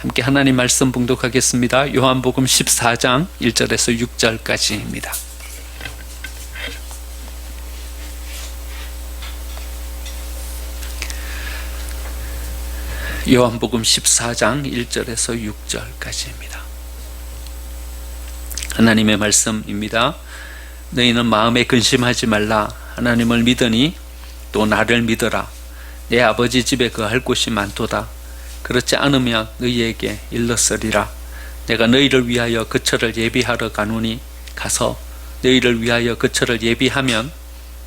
함께 하나님 말씀 봉독하겠습니다. 요한복음 14장 1절에서 6절까지입니다. 요한복음 14장 1절에서 6절까지입니다. 하나님의 말씀입니다. 너희는 마음에 근심하지 말라. 하나님을 믿으니 또 나를 믿어라. 내 아버지 집에 거할 곳이 많도다. 그렇지 않으면 너희에게 일렀으리라. 내가 너희를 위하여 거처를 예비하러 가노니 가서 너희를 위하여 거처를 예비하면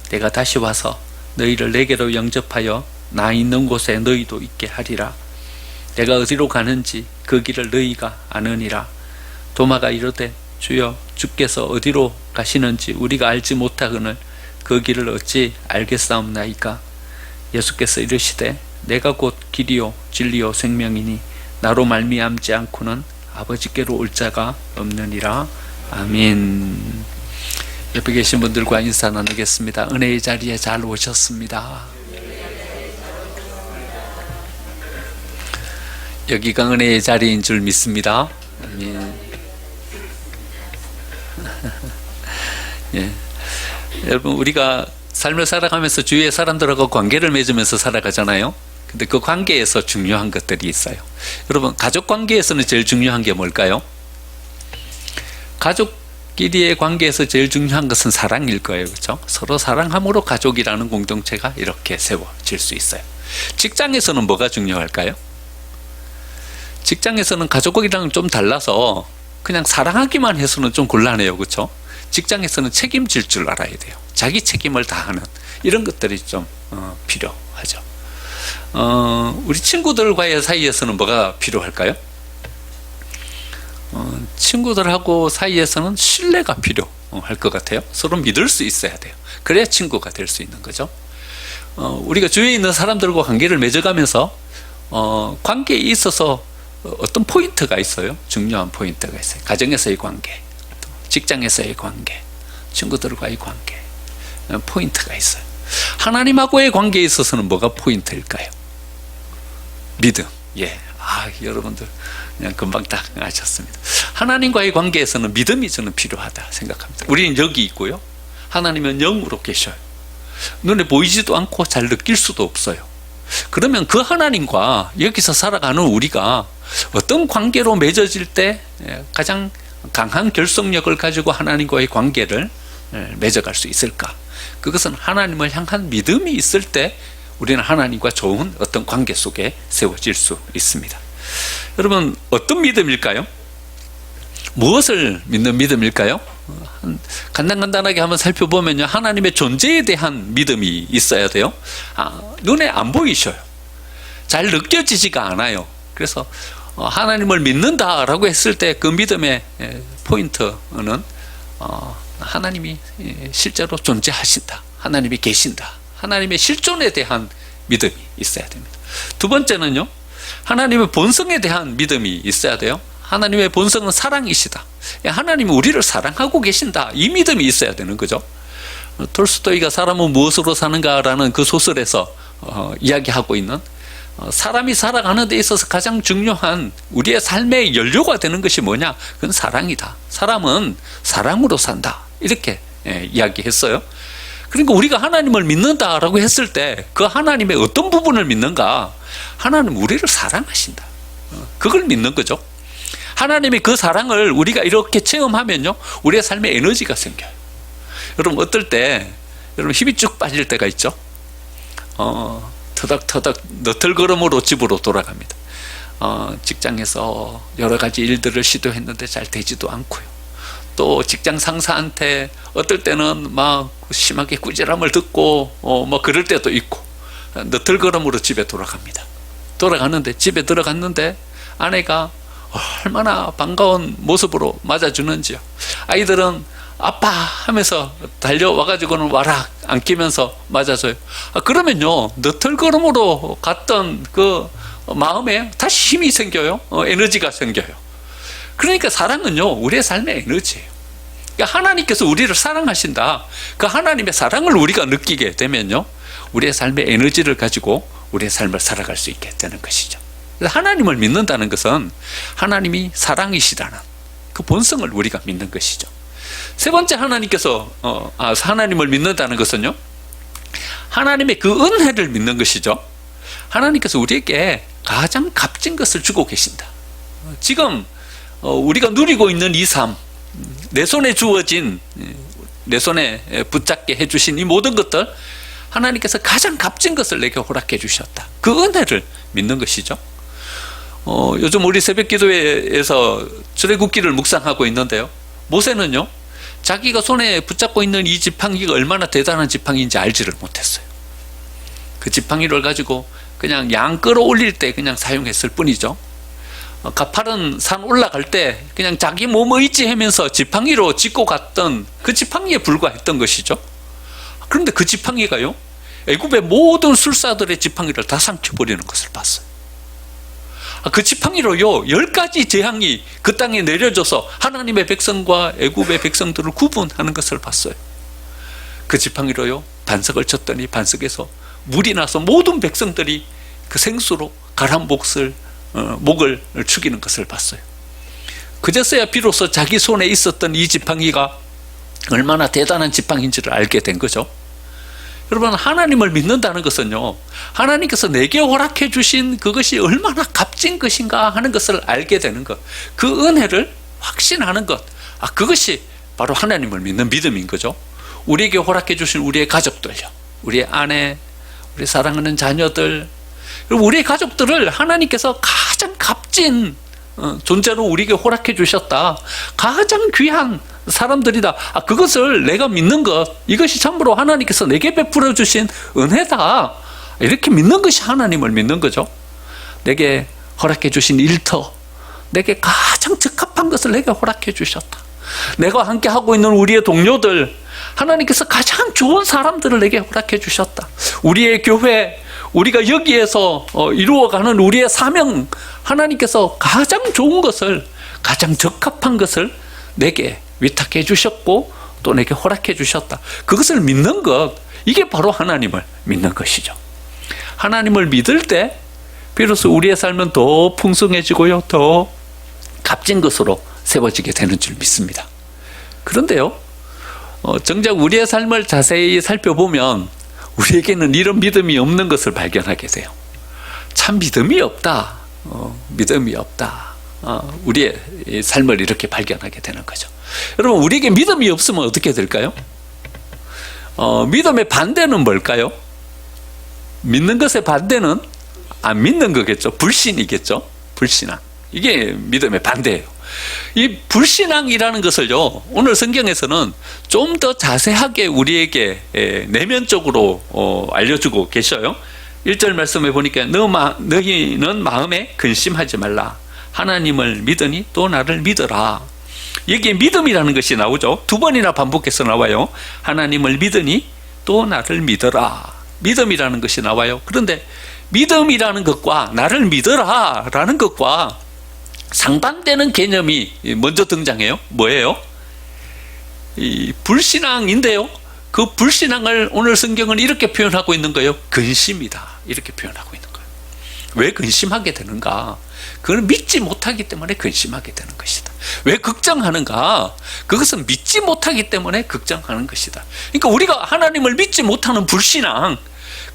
내가 다시 와서 너희를 내게로 영접하여 나 있는 곳에 너희도 있게 하리라. 내가 어디로 가는지 그 길을 너희가 아느니라. 도마가 이르되 주여 주께서 어디로 가시는지 우리가 알지 못하거늘 그 길을 어찌 알겠사옵나이까. 예수께서 이르시되 내가 곧 길이요 진리요 생명이니 나로 말미암지 않고는 아버지께로 올 자가 없느니라. 아멘. 옆에 계신 분들과 인사 나누겠습니다. 은혜의 자리에 잘 오셨습니다. 여기가 은혜의 자리인 줄 믿습니다. 아멘. 예. 여러분, 우리가 삶을 살아가면서 주위의 사람들하고 관계를 맺으면서 살아가잖아요. 근데 그 관계에서 중요한 것들이 있어요. 여러분, 가족 관계에서는 제일 중요한 게 뭘까요? 가족끼리의 관계에서 제일 중요한 것은 사랑일 거예요. 그렇죠? 서로 사랑함으로 가족이라는 공동체가 이렇게 세워질 수 있어요. 직장에서는 뭐가 중요할까요? 직장에서는 가족이랑 좀 달라서 그냥 사랑하기만 해서는 좀 곤란해요. 그렇죠? 직장에서는 책임질 줄 알아야 돼요. 자기 책임을 다하는 이런 것들이 좀 필요하죠. 우리 친구들과의 사이에서는 뭐가 필요할까요? 친구들하고 사이에서는 신뢰가 필요할 것 같아요. 서로 믿을 수 있어야 돼요. 그래야 친구가 될 수 있는 거죠. 우리가 주위에 있는 사람들과 관계를 맺어가면서 관계에 있어서 어떤 포인트가 있어요. 중요한 포인트가 있어요. 가정에서의 관계, 직장에서의 관계, 친구들과의 관계, 포인트가 있어요. 하나님하고의 관계에 있어서는 뭐가 포인트일까요? 믿음. 예. 여러분들 그냥 금방 딱 아셨습니다. 하나님과의 관계에서는 믿음이 저는 필요하다 생각합니다. 우리는 여기 있고요. 하나님은 영으로 계셔요. 눈에 보이지도 않고 잘 느낄 수도 없어요. 그러면 그 하나님과 여기서 살아가는 우리가 어떤 관계로 맺어질 때 가장 강한 결속력을 가지고 하나님과의 관계를 맺어갈 수 있을까? 그것은 하나님을 향한 믿음이 있을 때 우리는 하나님과 좋은 어떤 관계 속에 세워질 수 있습니다. 여러분, 어떤 믿음일까요? 무엇을 믿는 믿음일까요? 간단하게 한번 살펴보면요, 하나님의 존재에 대한 믿음이 있어야 돼요. 눈에 안 보이셔요. 잘 느껴지지가 않아요. 그래서 하나님을 믿는다라고 했을 때 그 믿음의 포인트는 하나님이 실제로 존재하신다, 하나님이 계신다, 하나님의 실존에 대한 믿음이 있어야 됩니다. 두 번째는요, 하나님의 본성에 대한 믿음이 있어야 돼요. 하나님의 본성은 사랑이시다. 하나님이 우리를 사랑하고 계신다. 이 믿음이 있어야 되는 거죠. 톨스토이가 사람은 무엇으로 사는가라는 그 소설에서 이야기하고 있는, 사람이 살아가는 데 있어서 가장 중요한 우리의 삶의 연료가 되는 것이 뭐냐? 그건 사랑이다. 사람은 사랑으로 산다. 이렇게 이야기했어요. 그러니까 우리가 하나님을 믿는다라고 했을 때 그 하나님의 어떤 부분을 믿는가? 하나님 우리를 사랑하신다. 그걸 믿는 거죠. 하나님의 그 사랑을 우리가 이렇게 체험하면요, 우리의 삶에 에너지가 생겨요. 여러분, 어떨 때 여러분 힘이 쭉 빠질 때가 있죠. 터덕터덕 너털걸음으로 집으로 돌아갑니다. 직장에서 여러 가지 일들을 시도했는데 잘 되지도 않고요. 또 직장 상사한테 어떨 때는 막 심하게 꾸지람을 듣고 뭐 그럴 때도 있고, 너털걸음으로 집에 돌아가는데 집에 들어갔는데 아내가 얼마나 반가운 모습으로 맞아주는지요. 아이들은 아빠 하면서 달려와가지고는 와락 안기면서 맞아줘요. 그러면요, 너털걸음으로 갔던 그 마음에 다시 힘이 생겨요. 에너지가 생겨요. 그러니까 사랑은요, 우리의 삶의 에너지예요. 그러니까 하나님께서 우리를 사랑하신다. 그 하나님의 사랑을 우리가 느끼게 되면요, 우리의 삶의 에너지를 가지고 우리의 삶을 살아갈 수 있게 되는 것이죠. 하나님을 믿는다는 것은 하나님이 사랑이시라는 그 본성을 우리가 믿는 것이죠. 세 번째, 하나님을 믿는다는 것은요, 하나님의 그 은혜를 믿는 것이죠. 하나님께서 우리에게 가장 값진 것을 주고 계신다. 지금 우리가 누리고 있는 이 삶, 내 손에 주어진, 내 손에 붙잡게 해주신 이 모든 것들, 하나님께서 가장 값진 것을 내게 허락해 주셨다. 그 은혜를 믿는 것이죠. 요즘 우리 새벽 기도회에서 출애굽기를 묵상하고 있는데요, 모세는요, 자기가 손에 붙잡고 있는 이 지팡이가 얼마나 대단한 지팡이인지 알지를 못했어요. 그 지팡이를 가지고 그냥 양 끌어올릴 때 그냥 사용했을 뿐이죠. 가파른 산 올라갈 때 그냥 자기 몸 의지하면서 지팡이로 짚고 갔던 그 지팡이에 불과했던 것이죠. 그런데 그 지팡이가요, 애굽의 모든 술사들의 지팡이를 다 삼켜버리는 것을 봤어요. 그 지팡이로요, 10가지 재앙이 그 땅에 내려져서 하나님의 백성과 애굽의 백성들을 구분하는 것을 봤어요. 그 지팡이로요, 반석을 쳤더니 반석에서 물이 나서 모든 백성들이 그 생수로 가란 목을 죽이는 것을 봤어요. 그제서야 비로소 자기 손에 있었던 이 지팡이가 얼마나 대단한 지팡이인지를 알게 된 거죠. 여러분, 하나님을 믿는다는 것은요, 하나님께서 내게 허락해 주신 그것이 얼마나 값진 것인가 하는 것을 알게 되는 것, 그 은혜를 확신하는 것, 그것이 바로 하나님을 믿는 믿음인 거죠. 우리에게 허락해 주신 우리의 가족들요, 우리의 아내, 우리 사랑하는 자녀들, 우리의 가족들을 하나님께서 가장 값진 존재로 우리에게 허락해 주셨다. 가장 귀한 사람들이다. 그것을 내가 믿는 것, 이것이 참으로 하나님께서 내게 베풀어 주신 은혜다. 이렇게 믿는 것이 하나님을 믿는 거죠. 내게 허락해 주신 일터, 내게 가장 적합한 것을 내게 허락해 주셨다. 내가 함께 하고 있는 우리의 동료들, 하나님께서 가장 좋은 사람들을 내게 허락해 주셨다. 우리의 교회, 우리가 여기에서 이루어가는 우리의 사명, 하나님께서 가장 좋은 것을, 가장 적합한 것을 내게 위탁해 주셨고 또 내게 허락해 주셨다. 그것을 믿는 것, 이게 바로 하나님을 믿는 것이죠. 하나님을 믿을 때 비로소 우리의 삶은 더 풍성해지고요, 더 값진 것으로 세워지게 되는 줄 믿습니다. 그런데요, 정작 우리의 삶을 자세히 살펴보면 우리에게는 이런 믿음이 없는 것을 발견하게 돼요. 참 믿음이 없다. 믿음이 없다. 우리의 삶을 이렇게 발견하게 되는 거죠. 여러분, 우리에게 믿음이 없으면 어떻게 될까요? 믿음의 반대는 뭘까요? 믿는 것의 반대는 안 믿는 거겠죠. 불신이겠죠. 불신앙. 이게 믿음의 반대예요. 이 불신앙이라는 것을요, 오늘 성경에서는 좀 더 자세하게 우리에게 내면적으로 알려주고 계셔요. 1절 말씀에 보니까 너희는 마음에 근심하지 말라. 하나님을 믿으니 또 나를 믿어라. 여기에 믿음이라는 것이 나오죠. 2번이나 반복해서 나와요. 하나님을 믿으니 또 나를 믿어라. 믿음이라는 것이 나와요. 그런데 믿음이라는 것과 나를 믿어라 라는 것과 상반되는 개념이 먼저 등장해요. 뭐예요? 이 불신앙인데요, 그 불신앙을 오늘 성경은 이렇게 표현하고 있는 거예요. 근심이다, 이렇게 표현하고 있는 거예요. 왜 근심하게 되는가? 그건 믿지 못하기 때문에 근심하게 되는 것이다. 왜 걱정하는가? 그것은 믿지 못하기 때문에 걱정하는 것이다. 그러니까 우리가 하나님을 믿지 못하는 불신앙,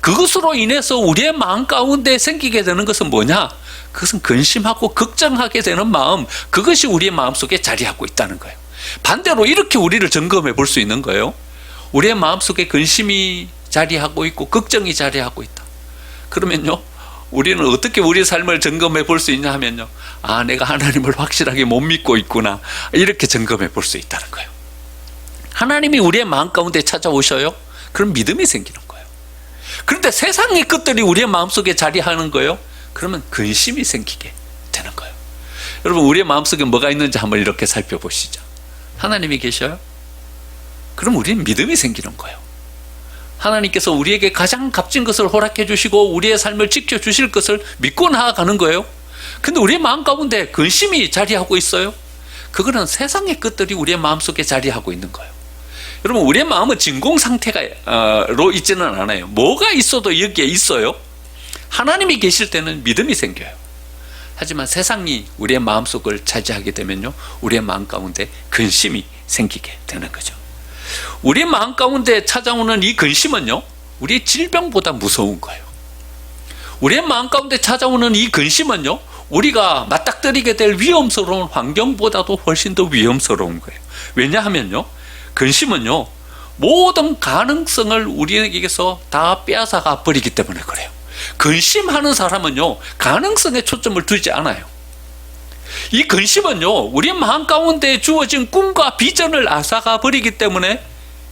그것으로 인해서 우리의 마음 가운데 생기게 되는 것은 뭐냐? 그것은 근심하고 걱정하게 되는 마음, 그것이 우리의 마음속에 자리하고 있다는 거예요. 반대로 이렇게 우리를 점검해 볼 수 있는 거예요. 우리의 마음속에 근심이 자리하고 있고 걱정이 자리하고 있다. 그러면요, 우리는 어떻게 우리 삶을 점검해 볼 수 있냐 하면요, 내가 하나님을 확실하게 못 믿고 있구나, 이렇게 점검해 볼 수 있다는 거예요. 하나님이 우리의 마음 가운데 찾아오셔요. 그럼 믿음이 생기는 거예요. 그런데 세상의 것들이 우리의 마음속에 자리하는 거예요. 그러면 근심이 생기게 되는 거예요. 여러분, 우리의 마음속에 뭐가 있는지 한번 이렇게 살펴보시죠. 하나님이 계셔요? 그럼 우리는 믿음이 생기는 거예요. 하나님께서 우리에게 가장 값진 것을 허락해 주시고 우리의 삶을 지켜주실 것을 믿고 나아가는 거예요. 근데 우리의 마음 가운데 근심이 자리하고 있어요. 그거는 세상의 것들이 우리의 마음속에 자리하고 있는 거예요. 여러분, 우리의 마음은 진공 상태로 있지는 않아요. 뭐가 있어도 여기에 있어요. 하나님이 계실 때는 믿음이 생겨요. 하지만 세상이 우리의 마음속을 차지하게 되면요, 우리의 마음 가운데 근심이 생기게 되는 거죠. 우리의 마음 가운데 찾아오는 이 근심은요, 우리의 질병보다 무서운 거예요. 우리의 마음 가운데 찾아오는 이 근심은요, 우리가 맞닥뜨리게 될 위험스러운 환경보다도 훨씬 더 위험스러운 거예요. 왜냐하면요, 근심은요, 모든 가능성을 우리에게서 다 빼앗아가 버리기 때문에 그래요. 근심하는 사람은요, 가능성에 초점을 두지 않아요. 이 근심은요, 우리 마음 가운데 주어진 꿈과 비전을 앗아가 버리기 때문에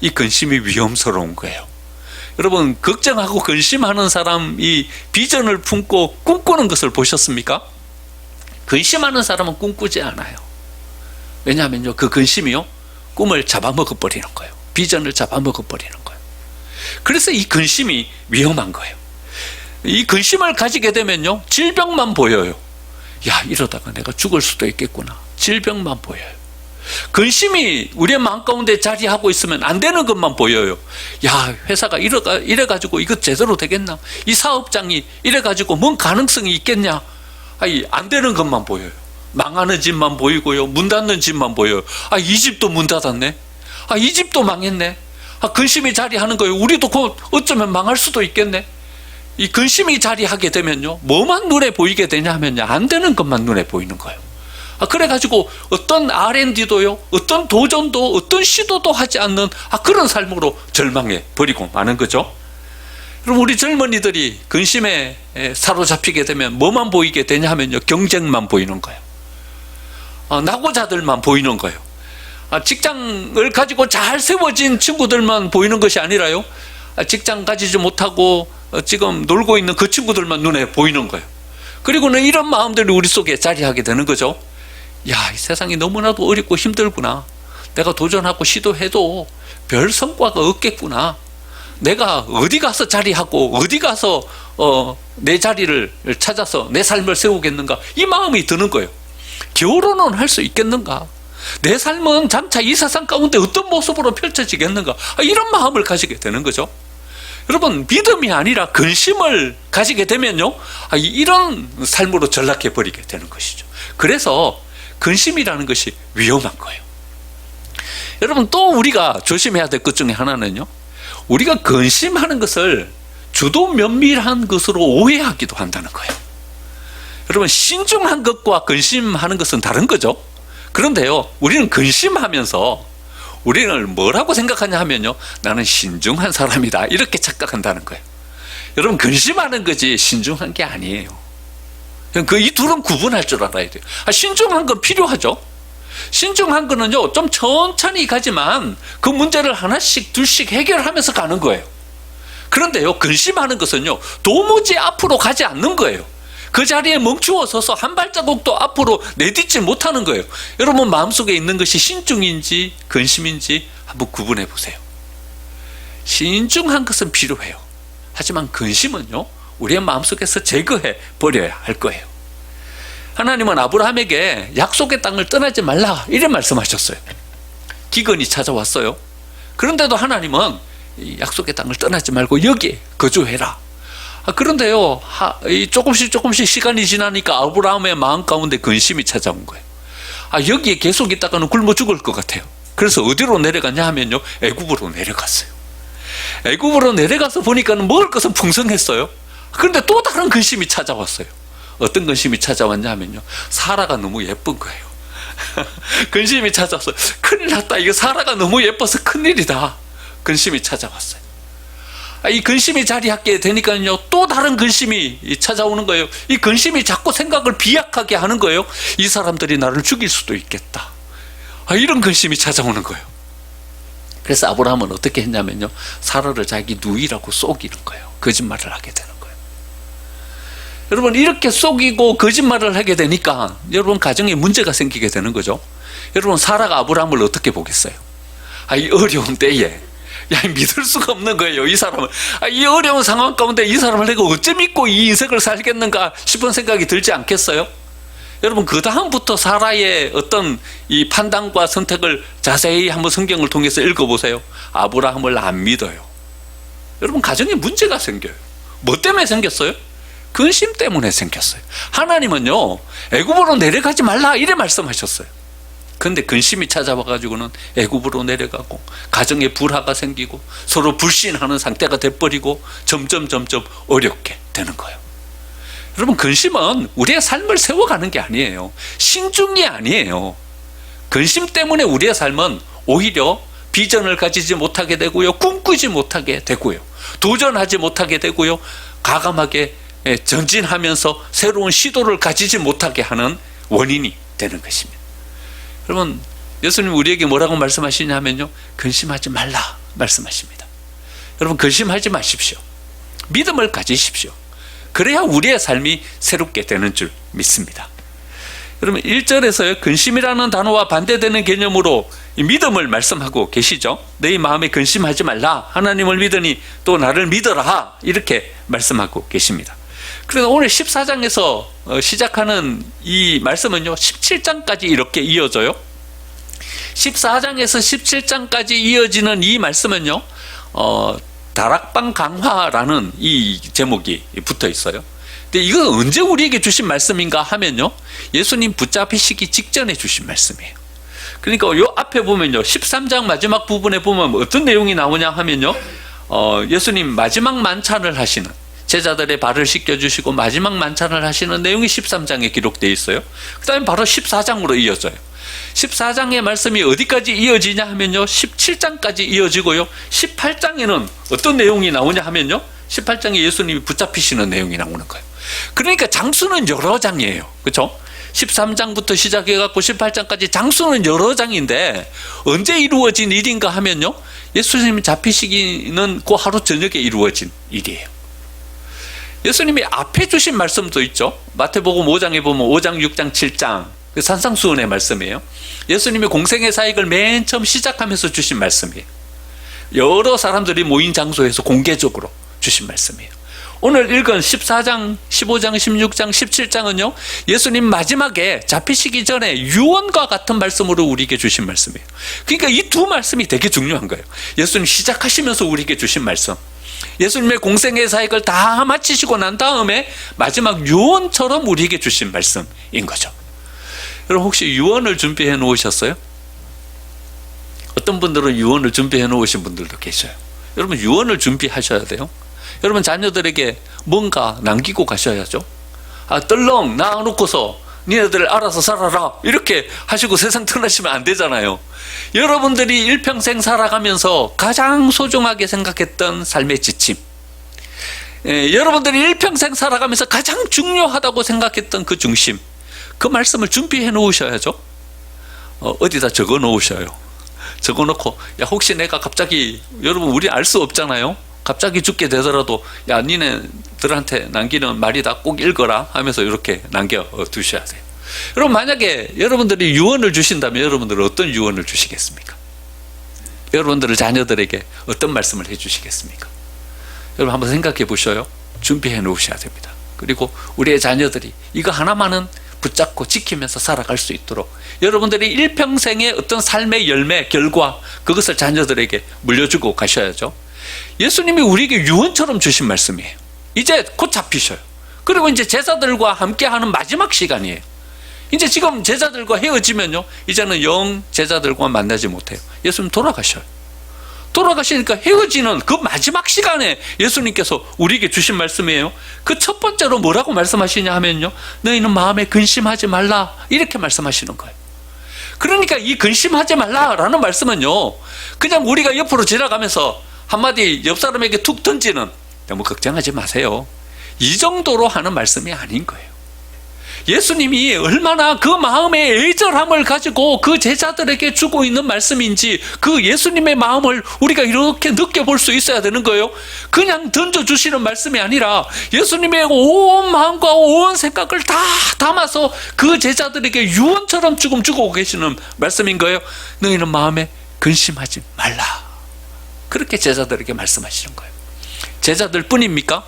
이 근심이 위험스러운 거예요. 여러분, 걱정하고 근심하는 사람이 비전을 품고 꿈꾸는 것을 보셨습니까? 근심하는 사람은 꿈꾸지 않아요. 왜냐하면요, 그 근심이요, 꿈을 잡아먹어 버리는 거예요. 비전을 잡아먹어 버리는 거예요. 그래서 이 근심이 위험한 거예요. 이 근심을 가지게 되면요, 질병만 보여요. 야, 이러다가 내가 죽을 수도 있겠구나. 질병만 보여요. 근심이 우리의 마음 가운데 자리하고 있으면 안 되는 것만 보여요. 야, 회사가 이래가지고 이거 제대로 되겠나? 이 사업장이 이래가지고 뭔 가능성이 있겠냐? 아니, 안 되는 것만 보여요. 망하는 집만 보이고요, 문 닫는 집만 보여요. 아, 이 집도 문 닫았네. 아, 이 집도 망했네. 아, 근심이 자리하는 거예요. 우리도 곧 어쩌면 망할 수도 있겠네. 이 근심이 자리하게 되면요, 뭐만 눈에 보이게 되냐 하면요, 안 되는 것만 눈에 보이는 거예요. 아, 그래가지고 어떤 R&D도요, 어떤 도전도, 어떤 시도도 하지 않는 그런 삶으로 절망해 버리고 마는 거죠. 그럼 우리 젊은이들이 근심에 사로잡히게 되면 뭐만 보이게 되냐 하면요, 경쟁만 보이는 거예요. 낙오자들만 보이는 거예요. 직장을 가지고 잘 세워진 친구들만 보이는 것이 아니라요, 직장 가지지 못하고 지금 놀고 있는 그 친구들만 눈에 보이는 거예요. 그리고는 이런 마음들이 우리 속에 자리하게 되는 거죠. 야, 이 세상이 너무나도 어렵고 힘들구나. 내가 도전하고 시도해도 별 성과가 없겠구나. 내가 어디 가서 자리하고 어디 가서 내 자리를 찾아서 내 삶을 세우겠는가, 이 마음이 드는 거예요. 결혼은 할 수 있겠는가? 내 삶은 장차 이 세상 가운데 어떤 모습으로 펼쳐지겠는가? 이런 마음을 가지게 되는 거죠. 여러분, 믿음이 아니라 근심을 가지게 되면요, 이런 삶으로 전락해 버리게 되는 것이죠. 그래서 근심이라는 것이 위험한 거예요. 여러분, 또 우리가 조심해야 될 것 중에 하나는요, 우리가 근심하는 것을 주도 면밀한 것으로 오해하기도 한다는 거예요. 여러분, 신중한 것과 근심하는 것은 다른 거죠. 그런데요, 우리는 근심하면서 우리는 뭐라고 생각하냐 하면요, 나는 신중한 사람이다, 이렇게 착각한다는 거예요. 여러분, 근심하는 거지 신중한 게 아니에요. 이 둘은 구분할 줄 알아야 돼요. 신중한 건 필요하죠. 신중한 거는요, 좀 천천히 가지만 그 문제를 하나씩 둘씩 해결하면서 가는 거예요. 그런데요, 근심하는 것은요, 도무지 앞으로 가지 않는 거예요. 그 자리에 멈추어 서서 한 발자국도 앞으로 내딛지 못하는 거예요. 여러분, 마음속에 있는 것이 신중인지 근심인지 한번 구분해 보세요. 신중한 것은 필요해요. 하지만 근심은요, 우리의 마음속에서 제거해 버려야 할 거예요. 하나님은 아브라함에게 약속의 땅을 떠나지 말라, 이래 말씀하셨어요. 기근이 찾아왔어요. 그런데도 하나님은 이 약속의 땅을 떠나지 말고 여기에 거주해라. 그런데요, 조금씩 시간이 지나니까 아브라함의 마음 가운데 근심이 찾아온 거예요. 여기에 계속 있다가는 굶어 죽을 것 같아요. 그래서 어디로 내려갔냐 하면요, 애굽으로 내려갔어요. 애굽으로 내려가서 보니까는 먹을 것은 풍성했어요. 그런데 또 다른 근심이 찾아왔어요. 어떤 근심이 찾아왔냐 하면요, 사라가 너무 예쁜 거예요. 근심이 찾아왔어요. 큰일 났다, 이거 사라가 너무 예뻐서 큰일이다. 근심이 찾아왔어요. 이 근심이 자리하게 되니까요, 또 다른 근심이 찾아오는 거예요. 이 근심이 자꾸 생각을 비약하게 하는 거예요. 이 사람들이 나를 죽일 수도 있겠다. 이런 근심이 찾아오는 거예요. 그래서 아브라함은 어떻게 했냐면요, 사라를 자기 누이라고 속이는 거예요. 거짓말을 하게 되는 거예요. 여러분, 이렇게 속이고 거짓말을 하게 되니까 여러분, 가정에 문제가 생기게 되는 거죠. 여러분, 사라가 아브라함을 어떻게 보겠어요? 이 어려운 때에, 믿을 수가 없는 거예요, 이 사람을. 이 어려운 상황 가운데 이 사람을 내가 어찌 믿고 이 인생을 살겠는가 싶은 생각이 들지 않겠어요? 여러분, 그 다음부터 사라의 어떤 이 판단과 선택을 자세히 한번 성경을 통해서 읽어보세요. 아브라함을 안 믿어요. 여러분, 가정에 문제가 생겨요. 뭐 때문에 생겼어요? 근심 때문에 생겼어요. 하나님은요, 애굽으로 내려가지 말라 이래 말씀하셨어요. 근데 근심이 찾아와가지고는 애굽으로 내려가고 가정에 불화가 생기고 서로 불신하는 상태가 돼버리고 점점 어렵게 되는 거예요. 여러분, 근심은 우리의 삶을 세워가는 게 아니에요. 신중이 아니에요. 근심 때문에 우리의 삶은 오히려 비전을 가지지 못하게 되고요, 꿈꾸지 못하게 되고요, 도전하지 못하게 되고요, 가감하게 전진하면서 새로운 시도를 가지지 못하게 하는 원인이 되는 것입니다. 여러분, 예수님 우리에게 뭐라고 말씀하시냐면요, 근심하지 말라 말씀하십니다. 여러분, 근심하지 마십시오. 믿음을 가지십시오. 그래야 우리의 삶이 새롭게 되는 줄 믿습니다. 여러분, 1절에서요, 근심이라는 단어와 반대되는 개념으로 믿음을 말씀하고 계시죠. 너희 마음에 근심하지 말라. 하나님을 믿으니 또 나를 믿어라. 이렇게 말씀하고 계십니다. 그래서 오늘 14장에서 시작하는 이 말씀은요, 17장까지 이렇게 이어져요. 14장에서 17장까지 이어지는 이 말씀은요, 다락방 강화라는 이 제목이 붙어 있어요. 근데 이거 언제 우리에게 주신 말씀인가 하면요, 예수님 붙잡히시기 직전에 주신 말씀이에요. 그러니까 요 앞에 보면요, 13장 마지막 부분에 보면 어떤 내용이 나오냐 하면요, 예수님 마지막 만찬을 하시는, 제자들의 발을 씻겨주시고 마지막 만찬을 하시는 내용이 13장에 기록되어 있어요. 그 다음에 바로 14장으로 이어져요. 14장의 말씀이 어디까지 이어지냐 하면요, 17장까지 이어지고요, 18장에는 어떤 내용이 나오냐 하면요, 18장에 예수님이 붙잡히시는 내용이 나오는 거예요. 그러니까 장수는 여러 장이에요. 그렇죠? 13장부터 시작해갖고 18장까지 장수는 여러 장인데 언제 이루어진 일인가 하면요, 예수님이 잡히시기는 그 하루 저녁에 이루어진 일이에요. 예수님이 앞에 주신 말씀도 있죠. 마태복음 5장에 보면 5장, 6장, 7장 그 산상수훈의 말씀이에요. 예수님이 공생의 사역을 맨 처음 시작하면서 주신 말씀이에요. 여러 사람들이 모인 장소에서 공개적으로 주신 말씀이에요. 오늘 읽은 14장, 15장, 16장, 17장은요, 예수님 마지막에 잡히시기 전에 유언과 같은 말씀으로 우리에게 주신 말씀이에요. 그러니까 이 두 말씀이 되게 중요한 거예요. 예수님 시작하시면서 우리에게 주신 말씀, 예수님의 공생의 사역을 다 마치시고 난 다음에 마지막 유언처럼 우리에게 주신 말씀인 거죠. 여러분, 혹시 유언을 준비해 놓으셨어요? 어떤 분들은 유언을 준비해 놓으신 분들도 계셔요. 여러분, 유언을 준비하셔야 돼요. 여러분, 자녀들에게 뭔가 남기고 가셔야죠. 떨렁 낳아놓고서 니네들 알아서 살아라 이렇게 하시고 세상 떠나시면 안 되잖아요. 여러분들이 일평생 살아가면서 가장 소중하게 생각했던 삶의 지침, 여러분들이 일평생 살아가면서 가장 중요하다고 생각했던 그 중심, 그 말씀을 준비해 놓으셔야죠. 어디다 적어 놓으셔요. 적어 놓고, 야, 혹시 내가 갑자기, 여러분, 우리 알 수 없잖아요. 갑자기 죽게 되더라도, 야, 니네들한테 남기는 말이다, 꼭 읽어라 하면서 이렇게 남겨 두셔야 돼요. 여러분, 만약에 여러분들이 유언을 주신다면 여러분들은 어떤 유언을 주시겠습니까? 여러분들의 자녀들에게 어떤 말씀을 해 주시겠습니까? 여러분, 한번 생각해 보셔요. 준비해 놓으셔야 됩니다. 그리고 우리의 자녀들이 이거 하나만은 붙잡고 지키면서 살아갈 수 있도록 여러분들이 일평생의 어떤 삶의 열매, 결과, 그것을 자녀들에게 물려주고 가셔야죠. 예수님이 우리에게 유언처럼 주신 말씀이에요. 이제 곧 잡히셔요. 그리고 이제 제자들과 함께하는 마지막 시간이에요. 이제 지금 제자들과 헤어지면요, 이제는 영 제자들과 만나지 못해요. 예수님 돌아가셔요. 돌아가시니까 헤어지는 그 마지막 시간에 예수님께서 우리에게 주신 말씀이에요. 그 첫 번째로 뭐라고 말씀하시냐 하면요, 너희는 마음에 근심하지 말라 이렇게 말씀하시는 거예요. 그러니까 이 근심하지 말라라는 말씀은요, 그냥 우리가 옆으로 지나가면서 한마디 옆 사람에게 툭 던지는, 너무 걱정하지 마세요, 이 정도로 하는 말씀이 아닌 거예요. 예수님이 얼마나 그 마음의 애절함을 가지고 그 제자들에게 주고 있는 말씀인지 그 예수님의 마음을 우리가 이렇게 느껴볼 수 있어야 되는 거예요. 그냥 던져주시는 말씀이 아니라 예수님의 온 마음과 온 생각을 다 담아서 그 제자들에게 유언처럼 지금 주고 계시는 말씀인 거예요. 너희는 마음에 근심하지 말라, 그렇게 제자들에게 말씀하시는 거예요. 제자들 뿐입니까?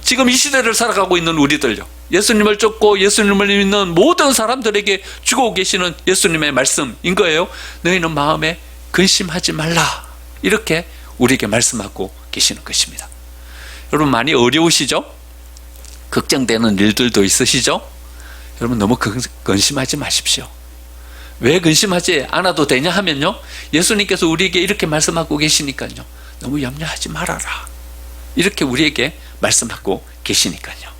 지금 이 시대를 살아가고 있는 우리들요, 예수님을 쫓고 예수님을 믿는 모든 사람들에게 주고 계시는 예수님의 말씀인 거예요. 너희는 마음에 근심하지 말라, 이렇게 우리에게 말씀하고 계시는 것입니다. 여러분, 많이 어려우시죠? 걱정되는 일들도 있으시죠? 여러분 너무 근심하지 마십시오. 왜 근심하지 않아도 되냐 하면요, 예수님께서 우리에게 이렇게 말씀하고 계시니까요. 너무 염려하지 말아라, 이렇게 우리에게 말씀하고 계시니까요.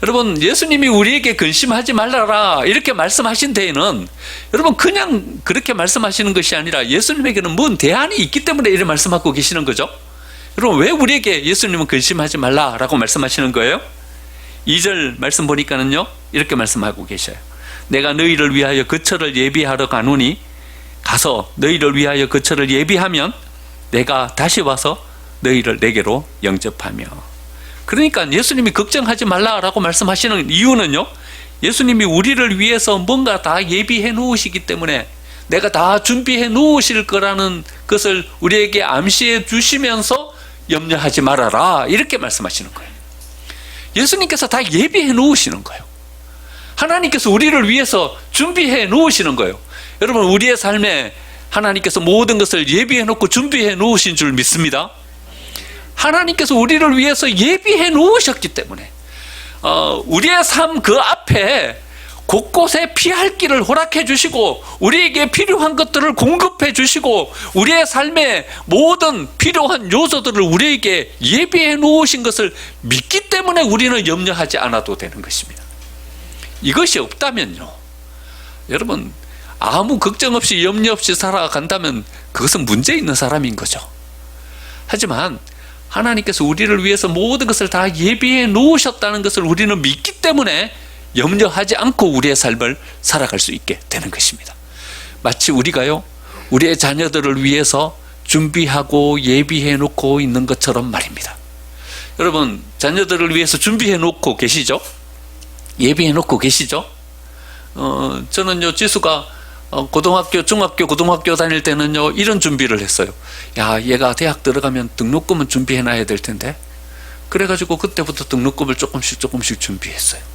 여러분, 예수님이 우리에게 근심하지 말아라 이렇게 말씀하신 데에는 여러분 그냥 그렇게 말씀하시는 것이 아니라 예수님에게는 뭔 대안이 있기 때문에 이렇게 말씀하고 계시는 거죠. 여러분, 왜 우리에게 예수님은 근심하지 말라라고 말씀하시는 거예요? 2절 말씀 보니까는요, 이렇게 말씀하고 계셔요. 내가 너희를 위하여 거처를 예비하러 가노니 가서 너희를 위하여 거처를 예비하면 내가 다시 와서 너희를 내게로 영접하며. 그러니까 예수님이 걱정하지 말라라고 말씀하시는 이유는요, 예수님이 우리를 위해서 뭔가 다 예비해 놓으시기 때문에, 내가 다 준비해 놓으실 거라는 것을 우리에게 암시해 주시면서 염려하지 말아라 이렇게 말씀하시는 거예요. 예수님께서 다 예비해 놓으시는 거예요. 하나님께서 우리를 위해서 준비해 놓으시는 거예요. 여러분, 우리의 삶에 하나님께서 모든 것을 예비해 놓고 준비해 놓으신 줄 믿습니다. 하나님께서 우리를 위해서 예비해 놓으셨기 때문에 우리의 삶 그 앞에 곳곳에 피할 길을 허락해 주시고 우리에게 필요한 것들을 공급해 주시고 우리의 삶의 모든 필요한 요소들을 우리에게 예비해 놓으신 것을 믿기 때문에 우리는 염려하지 않아도 되는 것입니다. 이것이 없다면요, 여러분 아무 걱정 없이 염려 없이 살아간다면 그것은 문제 있는 사람인 거죠. 하지만 하나님께서 우리를 위해서 모든 것을 다 예비해 놓으셨다는 것을 우리는 믿기 때문에 염려하지 않고 우리의 삶을 살아갈 수 있게 되는 것입니다. 마치 우리가요, 우리의 자녀들을 위해서 준비하고 예비해 놓고 있는 것처럼 말입니다. 여러분, 자녀들을 위해서 준비해 놓고 계시죠? 예비해 놓고 계시죠? 저는요, 지수가 고등학교, 중학교, 고등학교 다닐 때는요, 이런 준비를 했어요. 야, 얘가 대학 들어가면 등록금은 준비해 놔야 될 텐데. 그래가지고 그때부터 등록금을 조금씩 준비했어요.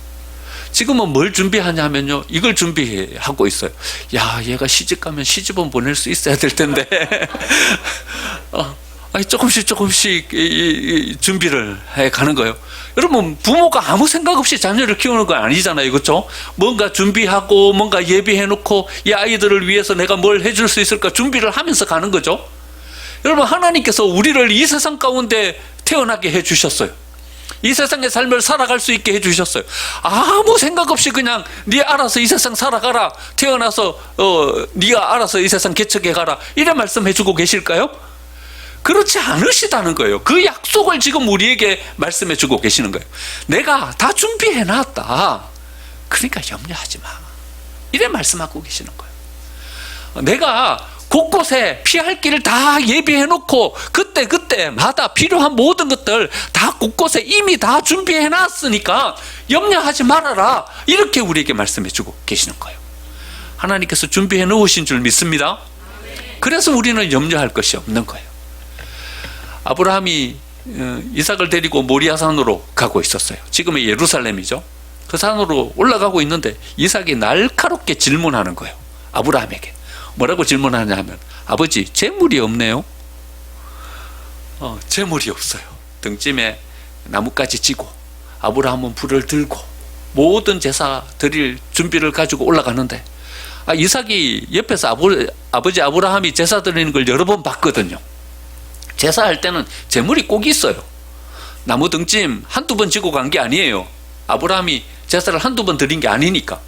지금은 뭘 준비하냐면요, 이걸 준비하고 있어요. 야, 얘가 시집 가면 시집은 보낼 수 있어야 될 텐데. 조금씩 준비를 해 가는 거예요. 여러분, 부모가 아무 생각 없이 자녀를 키우는 건 아니잖아요, 그렇죠? 뭔가 준비하고 뭔가 예비해 놓고 이 아이들을 위해서 내가 뭘 해줄 수 있을까 준비를 하면서 가는 거죠. 여러분, 하나님께서 우리를 이 세상 가운데 태어나게 해주셨어요. 이 세상의 삶을 살아갈 수 있게 해주셨어요. 아무 생각 없이 그냥 네 알아서 이 세상 살아가라, 태어나서 네가 알아서 이 세상 개척해 가라, 이래 말씀해주고 계실까요? 그렇지 않으시다는 거예요. 그 약속을 지금 우리에게 말씀해 주고 계시는 거예요. 내가 다 준비해 놨다, 그러니까 염려하지 마, 이래 말씀하고 계시는 거예요. 내가 곳곳에 피할 길을 다 예비해 놓고 그때마다 필요한 모든 것들 다 곳곳에 이미 다 준비해 놨으니까 염려하지 말아라, 이렇게 우리에게 말씀해 주고 계시는 거예요. 하나님께서 준비해 놓으신 줄 믿습니다. 그래서 우리는 염려할 것이 없는 거예요. 아브라함이 이삭을 데리고 모리아 산으로 가고 있었어요. 지금의 예루살렘이죠. 그 산으로 올라가고 있는데 이삭이 날카롭게 질문하는 거예요. 아브라함에게 뭐라고 질문하냐 하면, 아버지, 재물이 없네요. 재물이 없어요. 등짐에 나뭇가지 지고 아브라함은 불을 들고 모든 제사 드릴 준비를 가지고 올라가는데, 이삭이 옆에서 아버지 아브라함이 제사 드리는 걸 여러 번 봤거든요. 제사할 때는 재물이 꼭 있어요. 나무 등짐 한두 번 지고 간 게 아니에요. 아브라함이 제사를 한두 번 드린 게 아니니까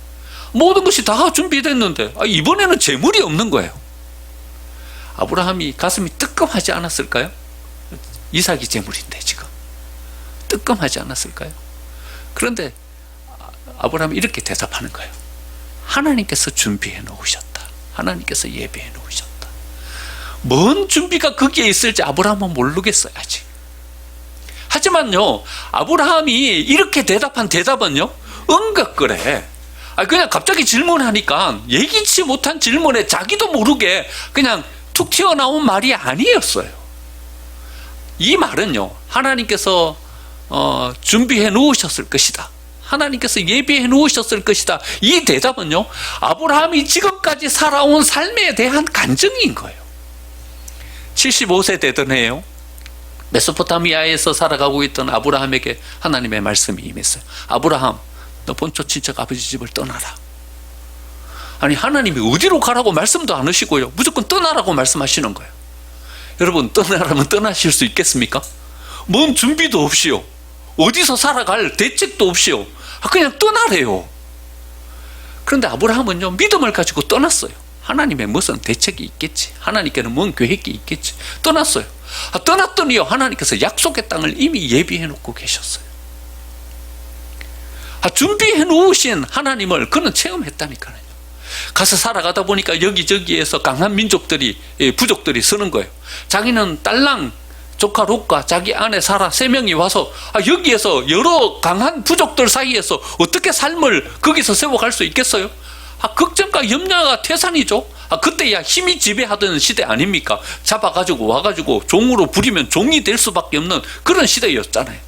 모든 것이 다 준비됐는데 이번에는 재물이 없는 거예요. 아브라함이 가슴이 뜨끔하지 않았을까요? 이삭이 재물인데 지금 뜨끔하지 않았을까요? 그런데 아브라함이 이렇게 대답하는 거예요. 하나님께서 준비해 놓으셨다. 하나님께서 예비해 놓으셨다. 뭔 준비가 거기에 있을지 아브라함은 모르겠어요, 아직. 하지만요, 아브라함이 이렇게 대답한 대답은요, 응급거래. 그냥 갑자기 질문하니까 예기치 못한 질문에 자기도 모르게 그냥 툭 튀어나온 말이 아니었어요. 이 말은요, 하나님께서 준비해 놓으셨을 것이다, 하나님께서 예비해 놓으셨을 것이다, 이 대답은요, 아브라함이 지금까지 살아온 삶에 대한 간증인 거예요. 75세 되던 해요, 메소포타미아에서 살아가고 있던 아브라함에게 하나님의 말씀이 임했어요. 아브라함, 너 본토 친척 아버지 집을 떠나라. 아니, 하나님이 어디로 가라고 말씀도 안 하시고요, 무조건 떠나라고 말씀하시는 거예요. 여러분, 떠나라면 떠나실 수 있겠습니까? 뭔 준비도 없이요, 어디서 살아갈 대책도 없이요, 그냥 떠나래요. 그런데 아브라함은요, 믿음을 가지고 떠났어요. 하나님의 무슨 대책이 있겠지, 하나님께는 뭔 계획이 있겠지. 떠났어요. 떠났더니요, 하나님께서 약속의 땅을 이미 예비해 놓고 계셨어요. 준비해 놓으신 하나님을 그는 체험했다니까요. 가서 살아가다 보니까 여기저기에서 강한 민족들이, 부족들이 서는 거예요. 자기는 딸랑 조카 롯과 자기 아내 사라 3명이 와서 여기에서 여러 강한 부족들 사이에서 어떻게 삶을 거기서 세워갈 수 있겠어요? 걱정과 염려가 태산이죠. 그때야 힘이 지배하던 시대 아닙니까? 잡아가지고 와가지고 종으로 부리면 종이 될 수밖에 없는 그런 시대였잖아요.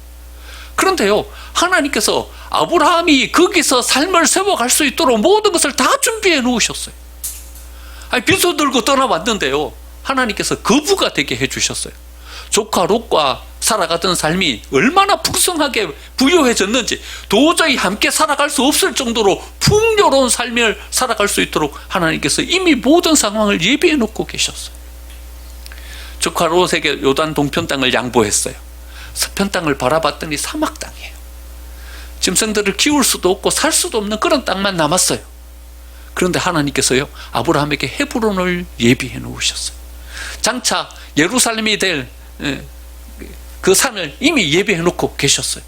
그런데요, 하나님께서 아브라함이 거기서 삶을 세워갈 수 있도록 모든 것을 다 준비해 놓으셨어요. 빈손 들고 떠나왔는데요, 하나님께서 거부가 되게 해주셨어요. 조카 롯과 살아가던 삶이 얼마나 풍성하게 부유해졌는지, 도저히 함께 살아갈 수 없을 정도로 풍요로운 삶을 살아갈 수 있도록 하나님께서 이미 모든 상황을 예비해 놓고 계셨어요. 조카 롯에게 요단 동편 땅을 양보했어요. 서편 땅을 바라봤더니 사막 땅이에요. 짐승들을 키울 수도 없고 살 수도 없는 그런 땅만 남았어요. 그런데 하나님께서요, 아브라함에게 헤브론을 예비해 놓으셨어요. 장차 예루살렘이 될 그 산을 이미 예비해 놓고 계셨어요.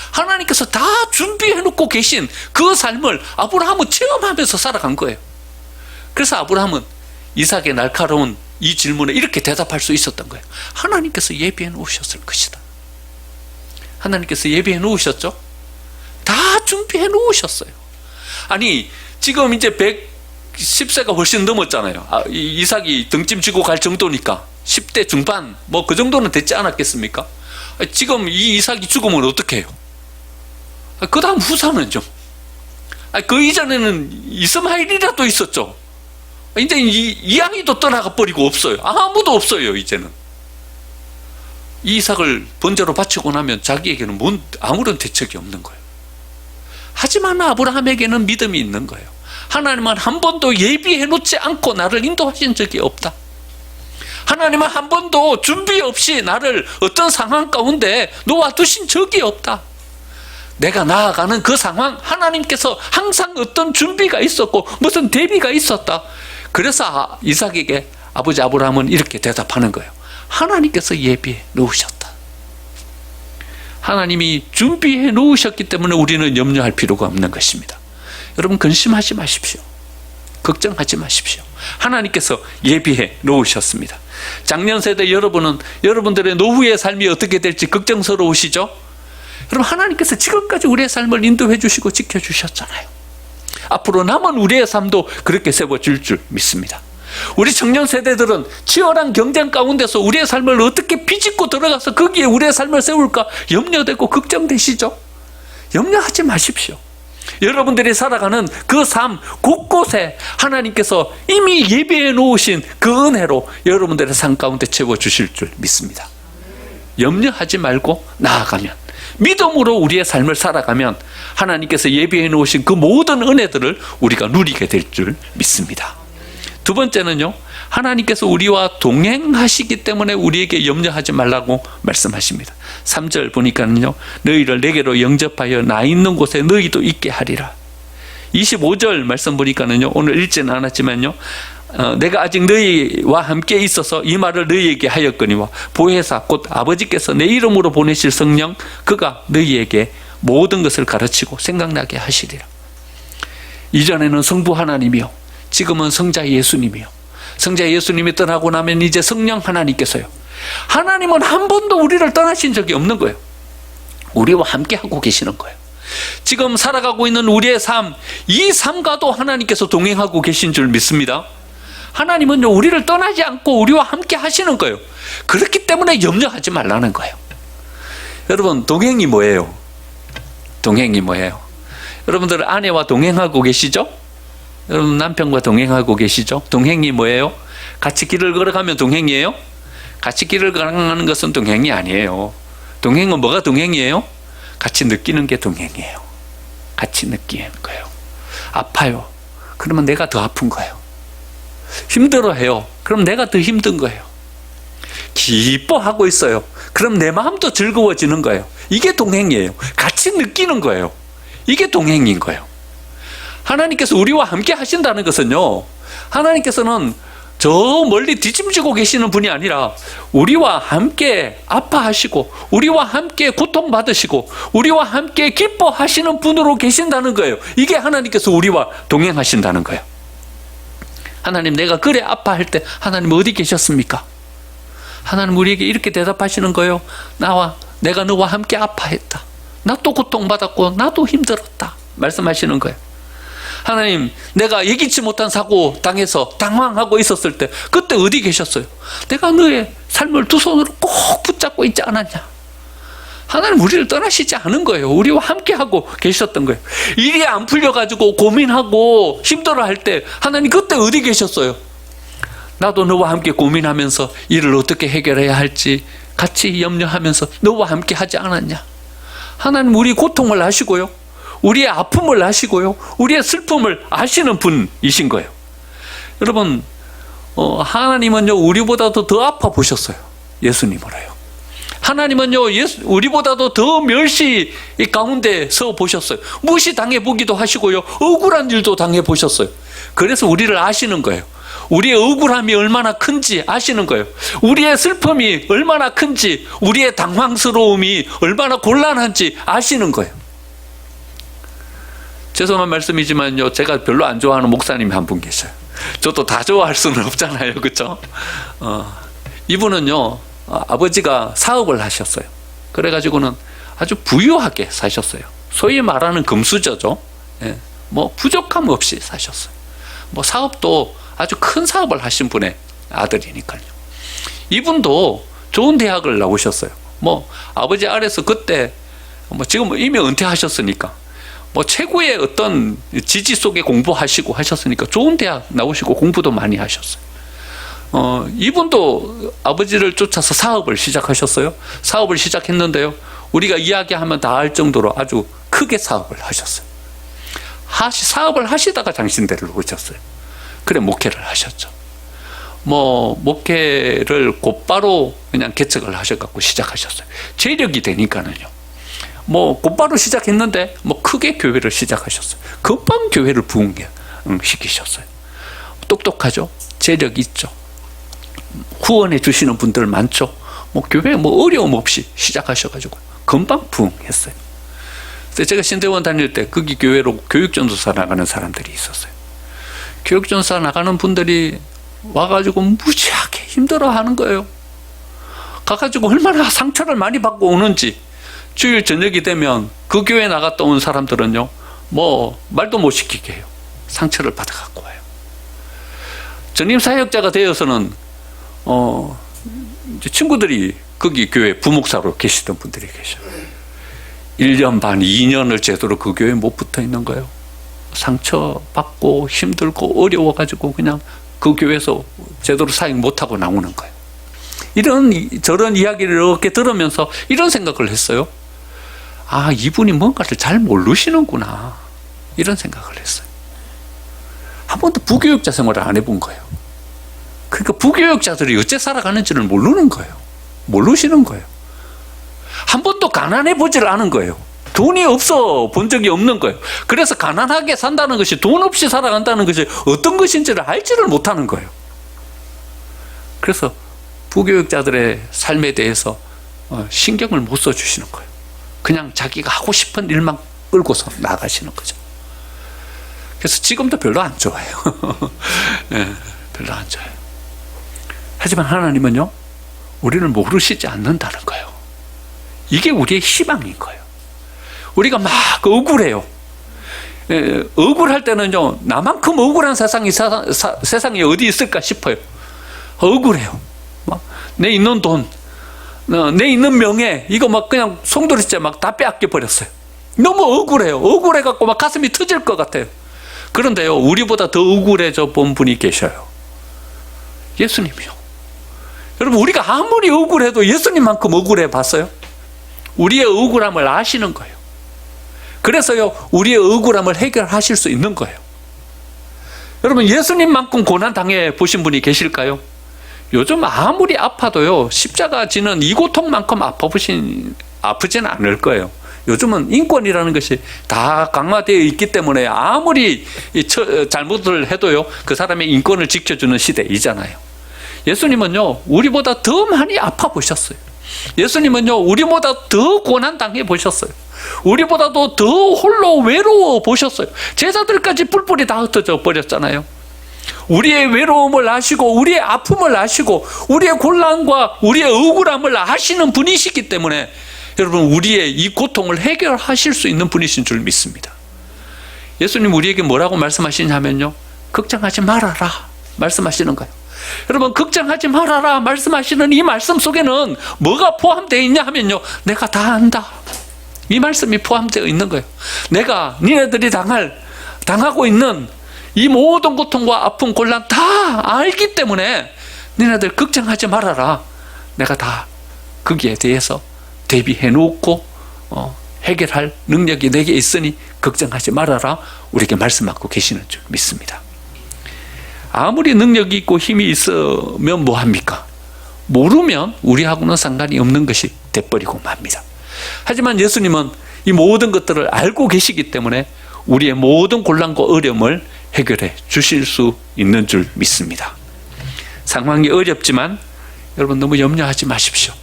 하나님께서 다 준비해 놓고 계신 그 삶을 아브라함은 체험하면서 살아간 거예요. 그래서 아브라함은 이삭의 날카로운 이 질문에 이렇게 대답할 수 있었던 거예요. 하나님께서 예비해 놓으셨을 것이다. 하나님께서 예비해 놓으셨죠? 다 준비해 놓으셨어요. 아니, 지금 이제 110세가 훨씬 넘었잖아요. 이삭이 등짐 지고 갈 정도니까 10대 중반 뭐 그 정도는 됐지 않았겠습니까? 지금 이 이삭이 죽으면 어떻게 해요? 그 다음 후사는요? 그 이전에는 이스마엘이라도 있었죠. 이제 이양이도 떠나가 버리고 없어요. 아무도 없어요. 이제는 이 이삭을 번제로 바치고 나면 자기에게는 아무런 대책이 없는 거예요. 하지만 아브라함에게는 믿음이 있는 거예요. 하나님은 한 번도 예비해 놓지 않고 나를 인도하신 적이 없다. 하나님은 한 번도 준비 없이 나를 어떤 상황 가운데 놓아두신 적이 없다. 내가 나아가는 그 상황, 하나님께서 항상 어떤 준비가 있었고 무슨 대비가 있었다. 그래서 이삭에게 아버지 아브라함은 이렇게 대답하는 거예요. 하나님께서 예비해 놓으셨다. 하나님이 준비해 놓으셨기 때문에 우리는 염려할 필요가 없는 것입니다. 여러분, 근심하지 마십시오. 걱정하지 마십시오. 하나님께서 예비해 놓으셨습니다. 작년 세대 여러분들의 노후의 삶이 어떻게 될지 걱정스러우시죠? 여러분, 하나님께서 지금까지 우리의 삶을 인도해 주시고 지켜주셨잖아요. 앞으로 남은 우리의 삶도 그렇게 세워질 줄 믿습니다. 우리 청년 세대들은 치열한 경쟁 가운데서 우리의 삶을 어떻게 비집고 들어가서 거기에 우리의 삶을 세울까 염려되고 걱정되시죠? 염려하지 마십시오. 여러분들이 살아가는 그 삶 곳곳에 하나님께서 이미 예비해 놓으신 그 은혜로 여러분들의 삶 가운데 채워주실 줄 믿습니다. 염려하지 말고 나아가면, 믿음으로 우리의 삶을 살아가면 하나님께서 예비해 놓으신 그 모든 은혜들을 우리가 누리게 될 줄 믿습니다. 두 번째는요, 하나님께서 우리와 동행하시기 때문에 우리에게 염려하지 말라고 말씀하십니다. 3절 보니까는요, 너희를 내게로 영접하여 나 있는 곳에 너희도 있게 하리라. 25절 말씀 보니까는요, 오늘 읽지는 않았지만요, 내가 아직 너희와 함께 있어서 이 말을 너희에게 하였거니와 보혜사 곧 아버지께서 내 이름으로 보내실 성령 그가 너희에게 모든 것을 가르치고 생각나게 하시리라. 이전에는 성부 하나님이요, 지금은 성자 예수님이요, 성자 예수님이 떠나고 나면 이제 성령 하나님께서요. 하나님은 한 번도 우리를 떠나신 적이 없는 거예요. 우리와 함께 하고 계시는 거예요. 지금 살아가고 있는 우리의 삶, 이 삶과도 하나님께서 동행하고 계신 줄 믿습니다. 하나님은요, 우리를 떠나지 않고 우리와 함께 하시는 거예요. 그렇기 때문에 염려하지 말라는 거예요. 여러분, 동행이 뭐예요? 동행이 뭐예요? 여러분들 아내와 동행하고 계시죠? 여러분 남편과 동행하고 계시죠? 동행이 뭐예요? 같이 길을 걸어가면 동행이에요? 같이 길을 가는 것은 동행이 아니에요. 동행은 뭐가 동행이에요? 같이 느끼는 게 동행이에요. 같이 느끼는 거예요. 아파요. 그러면 내가 더 아픈 거예요. 힘들어해요. 그럼 내가 더 힘든 거예요. 기뻐하고 있어요. 그럼 내 마음도 즐거워지는 거예요. 이게 동행이에요. 같이 느끼는 거예요. 이게 동행인 거예요. 하나님께서 우리와 함께 하신다는 것은요, 하나님께서는 저 멀리 뒷짐지고 계시는 분이 아니라 우리와 함께 아파하시고 우리와 함께 고통받으시고 우리와 함께 기뻐하시는 분으로 계신다는 거예요. 이게 하나님께서 우리와 동행하신다는 거예요. 하나님, 내가 그래 아파할 때 하나님 어디 계셨습니까? 하나님 우리에게 이렇게 대답하시는 거예요. 내가 너와 함께 아파했다. 나도 고통받았고 나도 힘들었다 말씀하시는 거예요. 하나님, 내가 예기치 못한 사고 당해서 당황하고 있었을 때 그때 어디 계셨어요? 내가 너의 삶을 두 손으로 꼭 붙잡고 있지 않았냐? 하나님 우리를 떠나시지 않은 거예요. 우리와 함께하고 계셨던 거예요. 일이 안 풀려가지고 고민하고 힘들어할 때 하나님 그때 어디 계셨어요? 나도 너와 함께 고민하면서 일을 어떻게 해결해야 할지 같이 염려하면서 너와 함께 하지 않았냐? 하나님 우리 고통을 아시고요, 우리의 아픔을 아시고요, 우리의 슬픔을 아시는 분이신 거예요. 여러분, 하나님은요 우리보다도 더 아파 보셨어요. 예수님으로요. 하나님은요 우리보다도 더 멸시 가운데 서 보셨어요. 무시당해 보기도 하시고요, 억울한 일도 당해 보셨어요. 그래서 우리를 아시는 거예요. 우리의 억울함이 얼마나 큰지 아시는 거예요. 우리의 슬픔이 얼마나 큰지, 우리의 당황스러움이 얼마나 곤란한지 아시는 거예요. 죄송한 말씀이지만요, 제가 별로 안 좋아하는 목사님이 한 분 계셔요. 저도 다 좋아할 수는 없잖아요, 그렇죠? 이분은요 아버지가 사업을 하셨어요. 그래가지고는 아주 부유하게 사셨어요. 소위 말하는 금수저죠. 예, 뭐 부족함 없이 사셨어요. 뭐 사업도 아주 큰 사업을 하신 분의 아들이니까요. 이분도 좋은 대학을 나오셨어요. 뭐 아버지 아래서 그때 뭐 지금 이미 은퇴하셨으니까 뭐 최고의 어떤 지지 속에 공부하시고 하셨으니까 좋은 대학 나오시고 공부도 많이 하셨어요. 이분도 아버지를 쫓아서 사업을 시작하셨어요. 사업을 시작했는데요, 우리가 이야기하면 다 알 정도로 아주 크게 사업을 하셨어요. 사업을 하시다가 장신대를 오셨어요. 그래 목회를 하셨죠. 뭐 목회를 곧바로 그냥 개척을 하셔갖고 시작하셨어요. 재력이 되니까는요, 뭐 곧바로 시작했는데 뭐 크게 교회를 시작하셨어요. 금방 교회를 부흥시키셨어요. 똑똑하죠. 재력 있죠. 후원해 주시는 분들 많죠. 뭐 교회 뭐 어려움 없이 시작하셔가지고 금방 부흥했어요. 그래서 제가 신대원 다닐 때 거기 교회로 교육전도사 나가는 사람들이 있었어요. 교육전도사 나가는 분들이 와가지고 무지하게 힘들어하는 거예요. 가가지고 얼마나 상처를 많이 받고 오는지, 주일 저녁이 되면 그 교회 나갔다 온 사람들은요 뭐 말도 못 시키게 해요. 상처를 받아갖고 와요. 전임 사역자가 되어서는 이제 친구들이 거기 교회 부목사로 계시던 분들이 계셔요. 1년 반, 2년을 제대로 그 교회에 못 붙어 있는 거예요. 상처받고 힘들고 어려워가지고 그냥 그 교회에서 제대로 사역 못하고 나오는 거예요. 저런 이야기를 이렇게 들으면서 이런 생각을 했어요. 아, 이분이 뭔가를 잘 모르시는구나, 이런 생각을 했어요. 한 번도 부교육자 생활을 안 해본 거예요. 그러니까 부교육자들이 어째 살아가는지를 모르는 거예요. 모르시는 거예요. 한 번도 가난해 보지를 않은 거예요. 돈이 없어 본 적이 없는 거예요. 그래서 가난하게 산다는 것이, 돈 없이 살아간다는 것이 어떤 것인지를 알지를 못하는 거예요. 그래서 부교육자들의 삶에 대해서 신경을 못 써주시는 거예요. 그냥 자기가 하고 싶은 일만 끌고서 나가시는 거죠. 그래서 지금도 별로 안 좋아요. 네, 별로 안 좋아요. 하지만 하나님은요 우리를 모르시지 않는다는 거예요. 이게 우리의 희망인 거예요. 우리가 막 억울해요. 억울할 때는요, 나만큼 억울한 세상이 어디 있을까 싶어요. 억울해요. 막 내 있는 돈, 내 있는 명예, 이거 막 그냥 송두리째 막 다 빼앗겨 버렸어요. 너무 억울해요. 억울해갖고 막 가슴이 터질 것 같아요. 그런데요, 우리보다 더 억울해져 본 분이 계셔요. 예수님이요. 여러분, 우리가 아무리 억울해도 예수님만큼 억울해 봤어요? 우리의 억울함을 아시는 거예요. 그래서요, 우리의 억울함을 해결하실 수 있는 거예요. 여러분, 예수님만큼 고난 당해 보신 분이 계실까요? 요즘 아무리 아파도요, 십자가 지는 이 고통만큼 아프지는 않을 거예요. 요즘은 인권이라는 것이 다 강화되어 있기 때문에 아무리 잘못을 해도요, 그 사람의 인권을 지켜주는 시대이잖아요. 예수님은요, 우리보다 더 많이 아파 보셨어요. 예수님은요, 우리보다 더 고난 당해 보셨어요. 우리보다도 더 홀로 외로워 보셨어요. 제자들까지 뿔뿔이 다 흩어져 버렸잖아요. 우리의 외로움을 아시고, 우리의 아픔을 아시고, 우리의 곤란과 우리의 억울함을 아시는 분이시기 때문에 여러분, 우리의 이 고통을 해결하실 수 있는 분이신 줄 믿습니다. 예수님 우리에게 뭐라고 말씀하시냐면요, 걱정하지 말아라 말씀하시는 거예요. 여러분, 걱정하지 말아라 말씀하시는 이 말씀 속에는 뭐가 포함되어 있냐 하면요, 내가 다 안다, 이 말씀이 포함되어 있는 거예요. 내가 니네들이 당하고 있는 이 모든 고통과 아픔, 곤란 다 알기 때문에 니네들 걱정하지 말아라, 내가 다 거기에 대해서 대비해 놓고 해결할 능력이 내게 있으니 걱정하지 말아라, 우리에게 말씀하고 계시는 줄 믿습니다. 아무리 능력이 있고 힘이 있으면 뭐합니까? 모르면 우리하고는 상관이 없는 것이 돼버리고 맙니다. 하지만 예수님은 이 모든 것들을 알고 계시기 때문에 우리의 모든 곤란과 어려움을 해결해 주실 수 있는 줄 믿습니다. 상황이 어렵지만 여러분, 너무 염려하지 마십시오.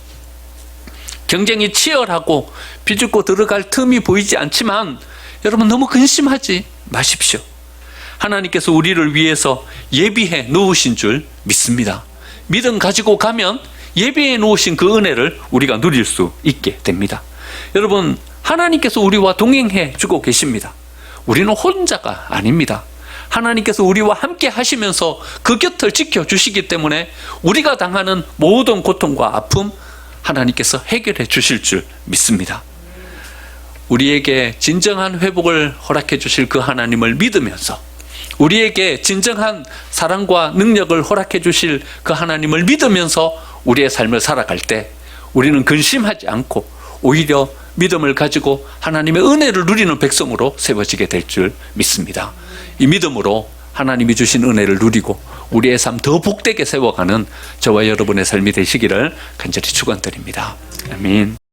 경쟁이 치열하고 비집고 들어갈 틈이 보이지 않지만 여러분, 너무 근심하지 마십시오. 하나님께서 우리를 위해서 예비해 놓으신 줄 믿습니다. 믿음 가지고 가면 예비해 놓으신 그 은혜를 우리가 누릴 수 있게 됩니다. 여러분, 하나님께서 우리와 동행해 주고 계십니다. 우리는 혼자가 아닙니다. 하나님께서 우리와 함께 하시면서 그 곁을 지켜주시기 때문에 우리가 당하는 모든 고통과 아픔 하나님께서 해결해 주실 줄 믿습니다. 우리에게 진정한 회복을 허락해 주실 그 하나님을 믿으면서, 우리에게 진정한 사랑과 능력을 허락해 주실 그 하나님을 믿으면서 우리의 삶을 살아갈 때 우리는 근심하지 않고 오히려 믿음을 가지고 하나님의 은혜를 누리는 백성으로 세워지게 될 줄 믿습니다. 이 믿음으로 하나님이 주신 은혜를 누리고 우리의 삶 더 복되게 세워가는 저와 여러분의 삶이 되시기를 간절히 축원드립니다. 아멘.